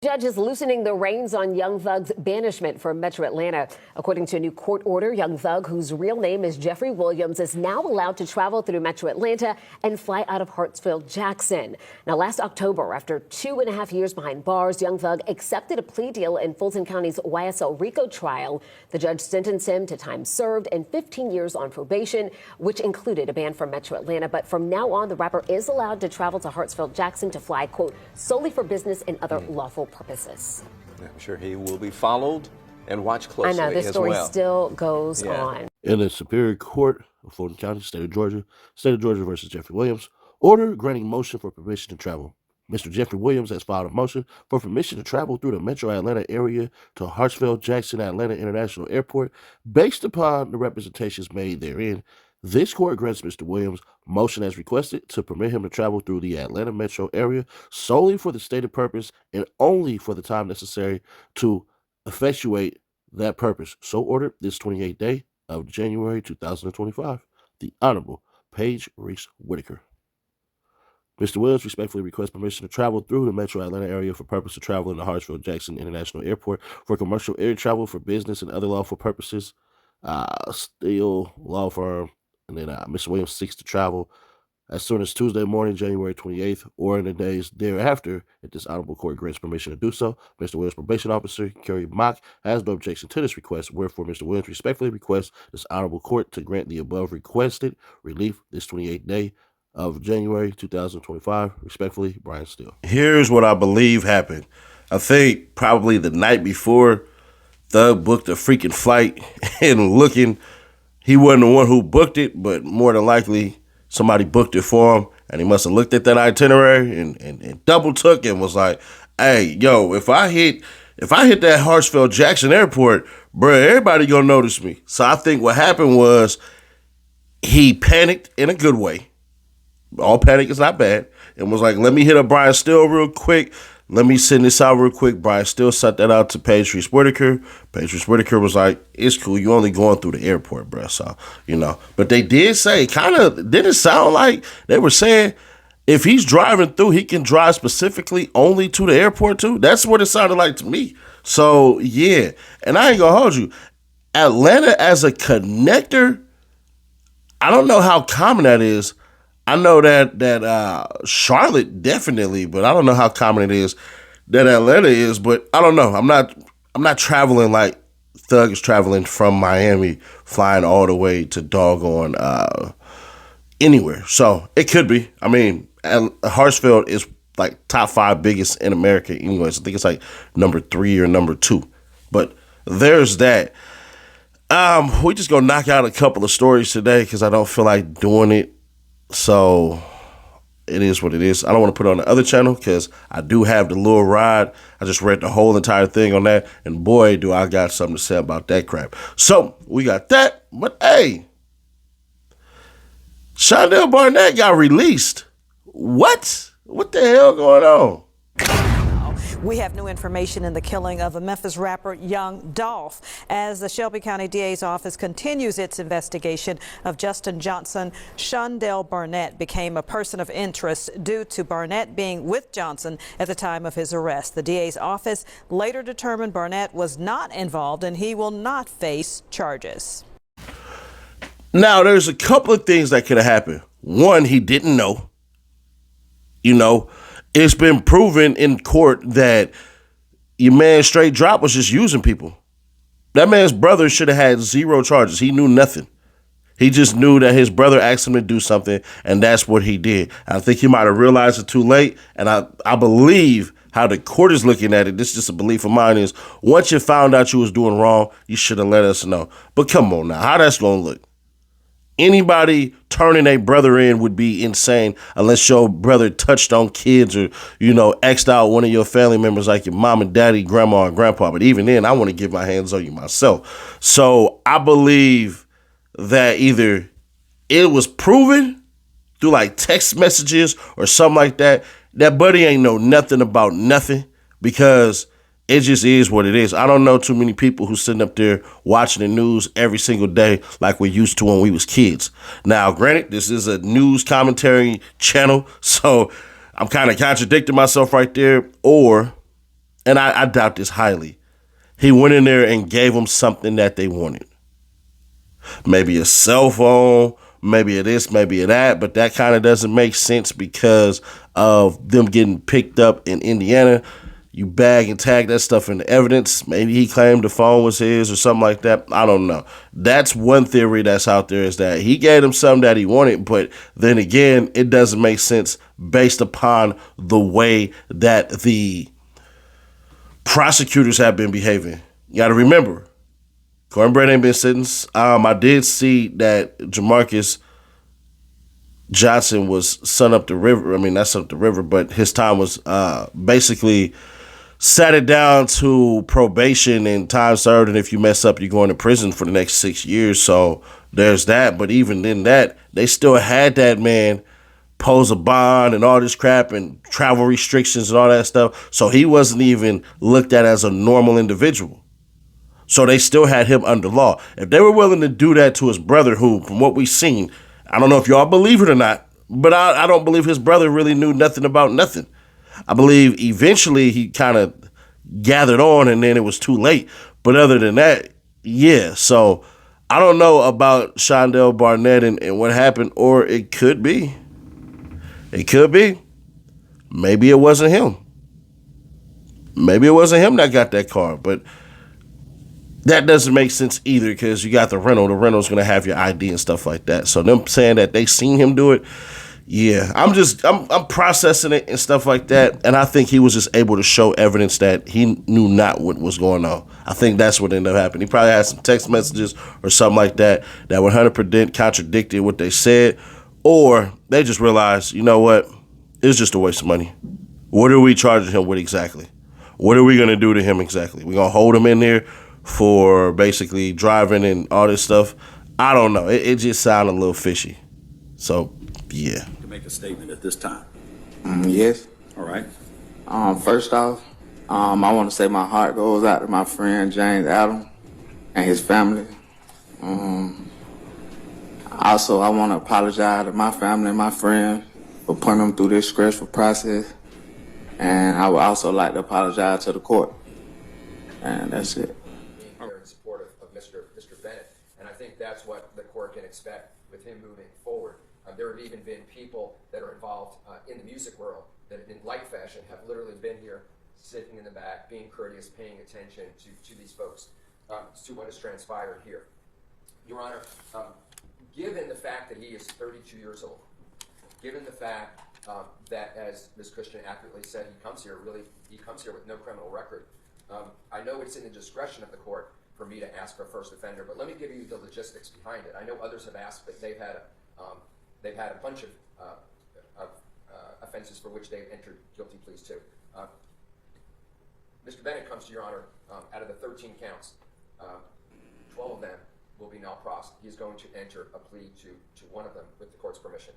Judge is loosening the reins on Young Thug's banishment from Metro Atlanta. According to a new court order, Young Thug, whose real name is Jeffrey Williams, is now allowed to travel through Metro Atlanta and fly out of Hartsfield-Jackson. Now, last October, after 2.5 years behind bars, Young Thug accepted a plea deal in Fulton County's YSL RICO trial. The judge sentenced him to time served and 15 years on probation, which included a ban from Metro Atlanta. But from now on, the rapper is allowed to travel to Hartsfield-Jackson to fly, quote, solely for business and other lawful purposes. I'm sure he will be followed and watched closely. I know, this story still goes on. In the Superior Court of Fulton County, State of Georgia versus Jeffrey Williams, order granting motion for permission to travel. Mr. Jeffrey Williams has filed a motion for permission to travel through the Metro Atlanta area to Hartsfield-Jackson Atlanta International Airport based upon the representations made therein. This court grants Mr. Williams' motion as requested to permit him to travel through the Atlanta metro area solely for the stated purpose and only for the time necessary to effectuate that purpose. So ordered this 28th day of January 2025. The Honorable Paige Reese Whitaker. Mr. Williams respectfully requests permission to travel through the Metro Atlanta area for purpose of traveling to Hartsfield-Jackson International Airport for commercial air travel for business and other lawful purposes. Still law firm. And then Mr. Williams seeks to travel as soon as Tuesday morning, January 28th, or in the days thereafter, if this honorable court grants permission to do so. Mr. Williams' probation officer, Kerry Mock, has no objection to this request, wherefore Mr. Williams respectfully requests this honorable court to grant the above requested relief this 28th day of January 2025. Respectfully, Brian Steele. Here's what I believe happened. I think probably the night before, Thug booked a freaking flight and looking, he wasn't the one who booked it, but more than likely somebody booked it for him, and he must have looked at that itinerary and double took and was like, hey, yo, if I hit that Hartsfield-Jackson Airport, bruh, everybody gonna notice me. So I think what happened was he panicked in a good way. All panic is not bad. And was like, let me hit up Brian Steele real quick. Let me send this out real quick. Brian Steele sent that out to Paige Reese Whitaker. Paige Reese Whitaker was like, it's cool. You only going through the airport, bro. So, But they did say, kind of didn't sound like they were saying if he's driving through, he can drive specifically only to the airport too. That's what it sounded like to me. So, yeah. And I ain't going to hold you. Atlanta as a connector, I don't know how common that is. I know that Charlotte definitely, but I don't know how common it is that Atlanta is. But I don't know. I'm not traveling like Thug is traveling from Miami, flying all the way to doggone anywhere. So it could be. I mean, Hartsfield is like top 5 biggest in America anyways. I think it's like number 3 or number 2. But there's that. We just gonna knock out a couple of stories today because I don't feel like doing it. So it is what it is. I don't want to put it on the other channel because I do have the little ride. I just read the whole entire thing on that. And boy, do I got something to say about that crap. So we got that. But hey, Shundale Barnett got released. What? What the hell going on? We have new information in the killing of a Memphis rapper, Young Dolph. As the Shelby County DA's office continues its investigation of Justin Johnson, Shundale Barnett became a person of interest due to Barnett being with Johnson at the time of his arrest. The DA's office later determined Barnett was not involved and he will not face charges. Now, there's a couple of things that could have happened. One, he didn't know. It's been proven in court that your man Straight Drop was just using people. That man's brother should have had 0 charges. He knew nothing. He just knew that his brother asked him to do something, and that's what he did. I think he might have realized it too late, and I believe how the court is looking at it, this is just a belief of mine, is once you found out you was doing wrong, you should have let us know. But come on now, how that's going to look? Anybody turning a brother in would be insane unless your brother touched on kids or, X'd out one of your family members like your mom and daddy, grandma and grandpa. But even then, I want to get my hands on you myself. So I believe that either it was proven through like text messages or something like that, that buddy ain't know nothing about nothing because it just is what it is. I don't know too many people who sitting up there watching the news every single day like we used to when we was kids. Now, granted, this is a news commentary channel, so I'm kind of contradicting myself right there. Or and I doubt this highly, he went in there and gave them something that they wanted. Maybe a cell phone, maybe a this, maybe a that, but that kind of doesn't make sense because of them getting picked up in Indiana. You bag and tag that stuff into evidence. Maybe he claimed the phone was his or something like that. I don't know. That's one theory that's out there, is that he gave him something that he wanted, but then again, it doesn't make sense based upon the way that the prosecutors have been behaving. You got to remember, Cornbread ain't been sentenced. I did see that Jamarcus Johnson was son up the river. I mean, not son up the river, but his time was basically sat it down to probation and time served, and if you mess up, you're going to prison for the next 6 years. So there's that. But even in that, they still had that man pose a bond and all this crap and travel restrictions and all that stuff. So he wasn't even looked at as a normal individual. So they still had him under law. If they were willing to do that to his brother, who, from what we've seen, I don't know if y'all believe it or not, but I don't believe his brother really knew nothing about nothing. I believe eventually he kind of gathered on and then it was too late. But other than that, yeah. So I don't know about Shundale Barnett and what happened, or it could be. It could be. Maybe it wasn't him. Maybe it wasn't him that got that car, but that doesn't make sense either, because you got the rental. The rental's going to have your ID and stuff like that. So them saying that they seen him do it, yeah. I'm processing it and stuff like that, and I think he was just able to show evidence that he knew not what was going on. I think that's what ended up happening. He probably had some text messages or something like that 100% contradicted what they said, or they just realized, you know what, it's just a waste of money. What are we charging him with exactly? What are we going to do to him exactly? We're going to hold him in there for basically driving and all this stuff? I don't know. It just sounded a little fishy. So, yeah. To make a statement at this time. Yes. All right. First off, I want to say my heart goes out to my friend James Adam and his family. Also, I want to apologize to my family and my friends for putting them through this stressful process. And I would also like to apologize to the court. And that's it. They're in support of Mr. Bennett, and I think that's what the court can expect with him moving forward. There have even been people that are involved in the music world that in like fashion have literally been here, sitting in the back, being courteous, paying attention to these folks, to what has transpired here. Your Honor, given the fact that he is 32 years old, given the fact that, as Ms. Christian accurately said, he comes here with no criminal record, I know it's in the discretion of the court for me to ask for a first offender, but let me give you the logistics behind it. I know others have asked, but they've had a bunch of offenses for which they've entered guilty pleas to. Mr. Bennett comes to Your Honor, out of the 13 counts, 12 of them will be null pros. He's going to enter a plea to one of them with the court's permission.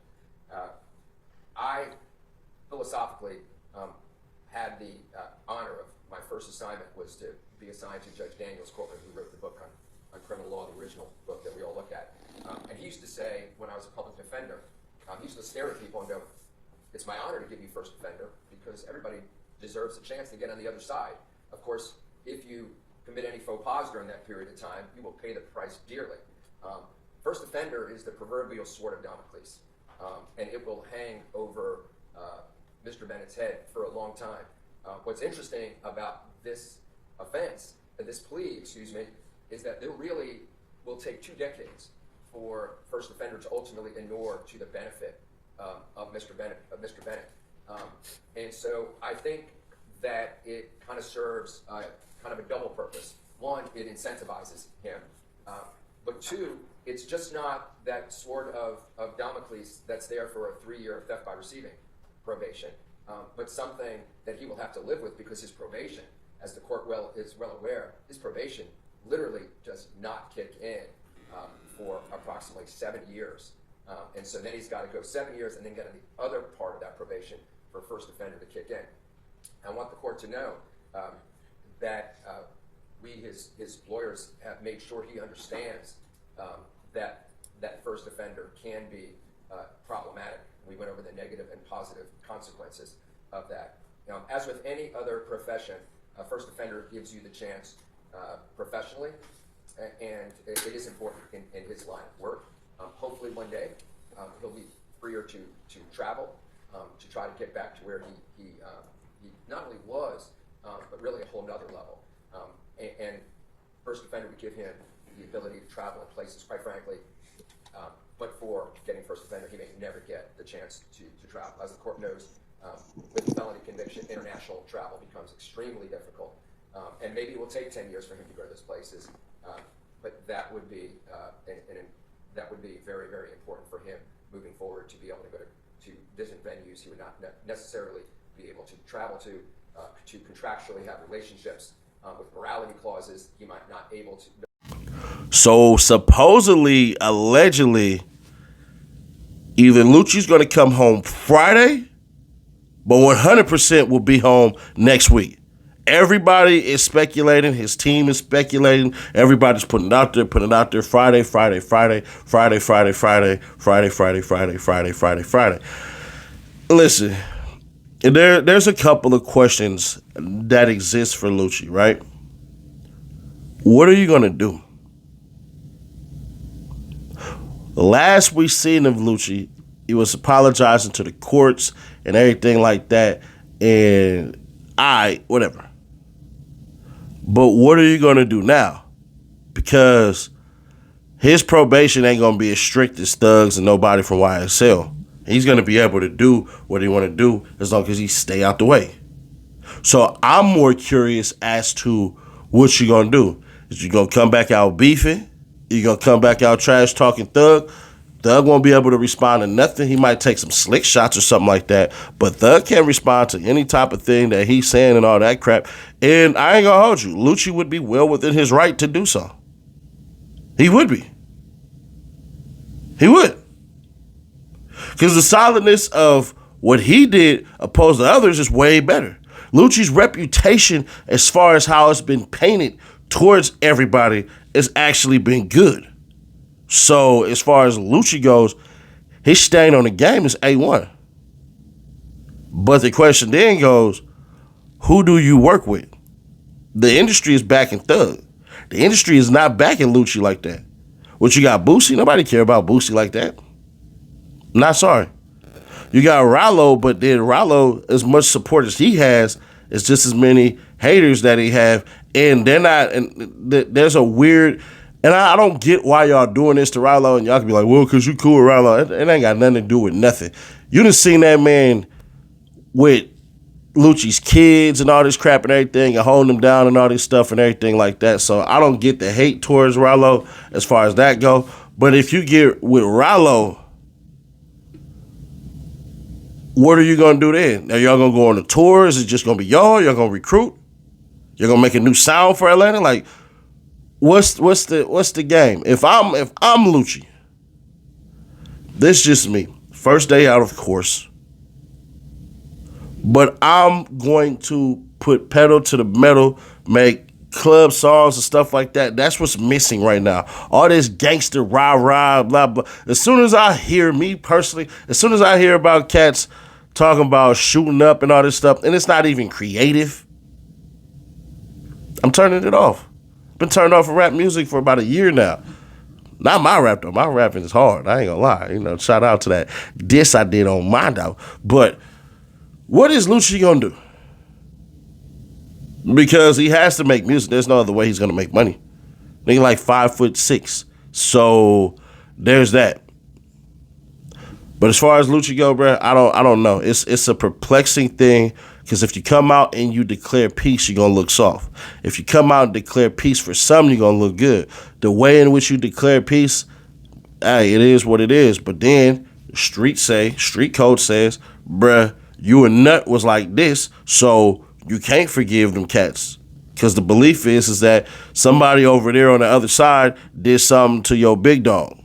I philosophically had the honor of my first assignment was to be assigned to Judge Daniels Courtman, who wrote the book on criminal law, the original book that we all look at. And he used to say, when I was a public defender, he used to stare at people and go, "It's my honor to give you first offender because everybody deserves a chance to get on the other side. Of course, if you commit any faux pas during that period of time, you will pay the price dearly." First offender is the proverbial sword of Damocles, and it will hang over Mr. Bennett's head for a long time. What's interesting about this offense, this plea, is that there really will take 2 decades for first offender to ultimately inure to the benefit of Mr. Bennett. And so I think that it kind of serves kind of a double purpose. One, it incentivizes him, but 2, it's just not that sword of Damocles that's there for a 3-year theft by receiving probation, but something that he will have to live with, because his probation, as the court is well aware, his probation literally does not kick in for approximately 7 years. And so then he's got to go 7 years and then get on the other part of that probation for first offender to kick in. I want the court to know that we, his lawyers, have made sure he understands that first offender can be problematic. We went over the negative and positive consequences of that. As with any other profession, A first offender gives you the chance professionally, and it is important in his line of work. Hopefully one day he'll be freer to travel, to try to get back to where he not only was, but really a whole nother level. And first offender would give him the ability to travel in places, quite frankly, but for getting first offender, he may never get the chance to travel. As the court knows, with felony conviction, international travel becomes extremely difficult. And maybe it will take 10 years for him to go to those places, but that would be that would be very, very important for him moving forward to be able to go to different venues he would not necessarily be able to travel to contractually have relationships with morality clauses he might not able to. So supposedly, allegedly, either Lucci's going to come home Friday, but 100% will be home next week. Everybody is speculating. His team is speculating. Everybody's putting it out there, Friday. Listen, there's a couple of questions that exist for Lucci, right? What are you going to do? The last we seen of Lucci, he was apologizing to the courts and everything like that, and whatever. But what are you going to do now? Because his probation ain't going to be as strict as Thugs and nobody from YSL. He's going to be able to do what he want to do as long as he stay out the way. So I'm more curious as to what you going to do. Is you going to come back out beefing? You going to come back out trash talking Thug? Thug won't be able to respond to nothing. He might take some slick shots or something like that, but Thug can't respond to any type of thing that he's saying and all that crap. And I ain't gonna hold you, Lucci would be well within his right to do so. He would be. He would. Because the solidness of what he did opposed to others is way better. Lucci's reputation, as far as how it's been painted towards everybody, has actually been good. So as far as Lucci goes, his stain on the game is A1. But the question then goes, who do you work with? The industry is backing Thug. The industry is not backing Lucci like that. What you got, Boosie? Nobody care about Boosie like that. Not sorry. You got Rollo, but then Rollo, as much support as he has, is just as many haters that he have. And they're not, and there's a weird... And I don't get why y'all doing this to Rollo, and y'all can be like, well, because you cool with Rollo. It ain't got nothing to do with nothing. You done seen that man with Lucci's kids and all this crap and everything and holding them down and all this stuff and everything like that. So I don't get the hate towards Rollo as far as that go. But if you get with Rollo, what are you going to do then? Are y'all going to go on a tour? Is it just going to be y'all? Y'all going to recruit? You're going to make a new sound for Atlanta? Like, What's the game? If I'm Lucci, this is just me. First day out, of course. But I'm going to put pedal to the metal, make club songs and stuff like that. That's what's missing right now. All this gangster rah blah blah. As soon as I hear about cats talking about shooting up and all this stuff, and it's not even creative, I'm turning it off. Been turned off of rap music for about a year now. Not my rap though. My rapping is hard. I ain't gonna lie. Shout out to that diss I did on Mondo. But what is Lucci gonna do? Because he has to make music. There's no other way he's gonna make money. Nigga like 5'6". So there's that. But as far as Lucci go, bro, I don't know. It's a perplexing thing. Because if you come out and you declare peace, you're going to look soft. If you come out and declare peace for some, you're going to look good. The way in which you declare peace, hey, it is what it is. But then street code says, bruh, you a nut was like this, so you can't forgive them cats. Because the belief is that somebody over there on the other side did something to your big dog.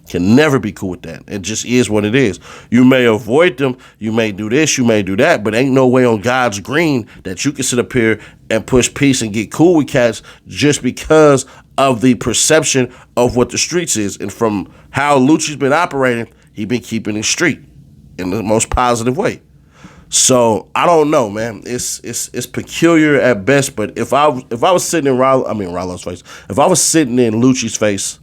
Can never be cool with that. It just is what it is. You may avoid them, you may do this, you may do that, but ain't no way on God's green that you can sit up here and push peace and get cool with cats just because of the perception of what the streets is. And from how Lucci's been operating, he been keeping it street in the most positive way. So I don't know, man. It's peculiar at best. But if I was sitting in Rollo's face, if I was sitting in Lucci's face,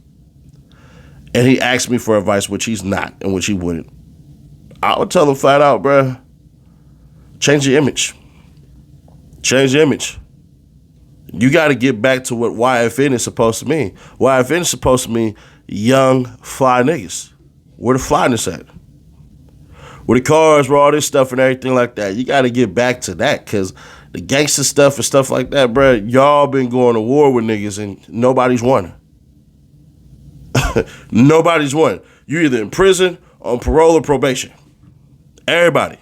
and he asked me for advice, which he's not, and which he wouldn't, I would tell him flat out, bruh, change your image. Change your image. You got to get back to what YFN is supposed to mean. YFN is supposed to mean young, fly niggas. Where the flyness at? Where the cars, where all this stuff and everything like that. You got to get back to that, because the gangster stuff and stuff like that, bruh, y'all been going to war with niggas and nobody's won. Nobody's won. You either in prison, on parole, or probation. Everybody.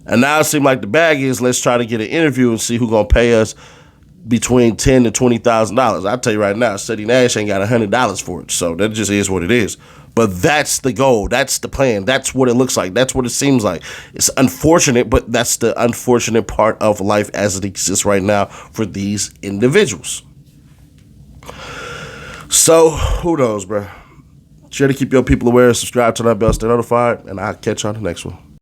And now it seems like the bag is, let's try to get an interview and see who's going to pay us between $10,000 to $20,000. I'll tell you right now, Ceddy Nash ain't got $100 for it. So that just is what it is. But that's the goal. That's the plan. That's what it looks like. That's what it seems like. It's unfortunate, but that's the unfortunate part of life as it exists right now for these individuals. So, who knows, bro? Sure to keep your people aware, subscribe to that bell, stay notified, and I'll catch you on the next one.